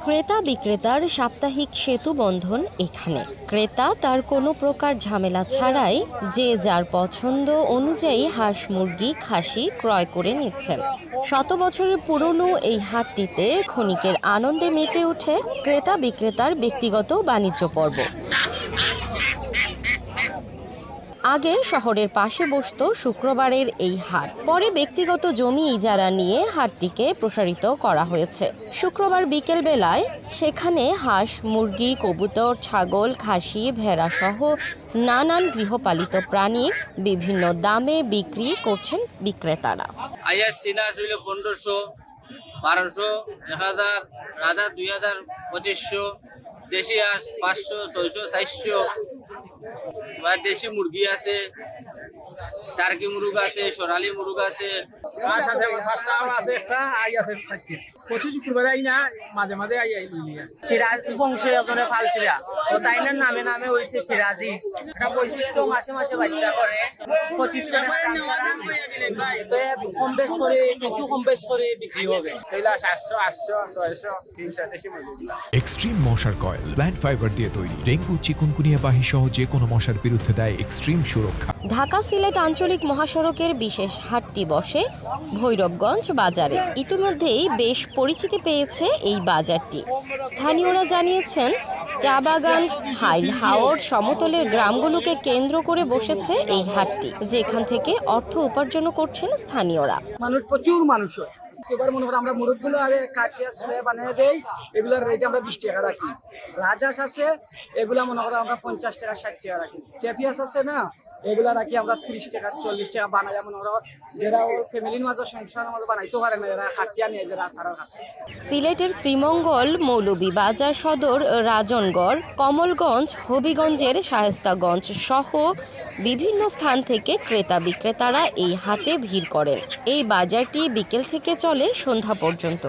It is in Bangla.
ক্রেতা বিক্রেতার সাপ্তাহিক সেতু বন্ধন এখানে। ক্রেতা তার কোনো প্রকার ঝামেলা ছাড়াই যে যার পছন্দ অনুযায়ী হাঁস মুরগি খাসি ক্রয় করে নিচ্ছেন। শত বছরের পুরনো এই হাটটিতে ক্ষণিকের আনন্দে মেতে ওঠে ক্রেতা বিক্রেতার ব্যক্তিগত বাণিজ্য পর্ব। আগে শহরের পাশে বসত শুক্রবারের এই হাট, পরে ব্যক্তিগত জমি ইজারা নিয়ে হাটটিকে প্রসারিত করা হয়েছে। শুক্রবার বিকেল বেলায় সেখানে হাঁস মুরগি কবুতর ছাগল খাসি ভেড়া সহ নানান গৃহপালিত প্রাণীর বিভিন্ন দামে বিক্রি করছেন বিক্রেতারা। 1500, 1200, 1000, রাজা 2000, 2500, দেশি হাঁস 500, 600, 400, দেশি মুরগি আছে, টার্কি মুরগ আছে, সোনালী মুরগ আছে। প্রতি শুক্রবার আই না, মাঝে মাঝে আই সিরাজ বংশের একজনে ফালছিরা তো তাইনার নামে নামে হয়েছে সিরাজি। একটা বৈশিষ্ট্য মাসে মাসে বাচ্চা করে 2500 কম বেশ করে কিছু কম বেশ করে বিক্রি হবে। 700, 800, 600, 300 দেশি মুরগি। এক্সট্রিম মশার কয়েল প্ল্যান্ট ফাইবার দিয়ে তৈরি, ডেঙ্গু চিকুনগুনিয়া বাহি সহ যে কোনো মশার বিরুদ্ধে দেয় এক্সট্রিম সুরক্ষা। ঢাকা সিলেট আঞ্চলিক মহাসড়কের বিশেষ হাটটি বসে ভৈরবগঞ্জ বাজারে। ইতিমধ্যেই বেশ পরিচিতি পেয়েছে এই বাজারটি। স্থানীয়রা জানিয়েছেন চা বাগান হাইল হাওর সমতলের গ্রামগুলোকে কেন্দ্র করে বসেছে এই হাটটি, যেখান থেকে অর্থ উপার্জন করছেন স্থানীয়রা। মানুষ প্রচুর মানুষ হয়। এবার মনে করো আমরা মুরগগুলো আরে কাটিয়া ছুঁড়ে বানিয়ে দেই, এগুলোর রেট আমরা 20 টাকা রাখি। রাজহাঁস আছে এগুলা মনে করো আমরা 50 টাকা 60 টাকা রাখি। চেফিয়াস আছে না এগুলা রাখি আমরা 30 টাকা 40 টাকা বানাই। মনে করো যারা ওর ফ্যামিলির মাঝে সংসারের মাঝে বানাইতে পারে না, এরা কাটিয়া নিয়ে যারা তারা কাছে। সিলেটের শ্রীমঙ্গল মৌলভীবাজার সদর রাজনগড় কমলগঞ্জ হবিগঞ্জের শায়েস্তাগঞ্জ সহ বিভিন্ন স্থান থেকে ক্রেতা বিক্রেতারা এই হাটে ভিড় করেন। এই বাজারটি বিকেল থেকে চলে সন্ধ্যা পর্যন্ত।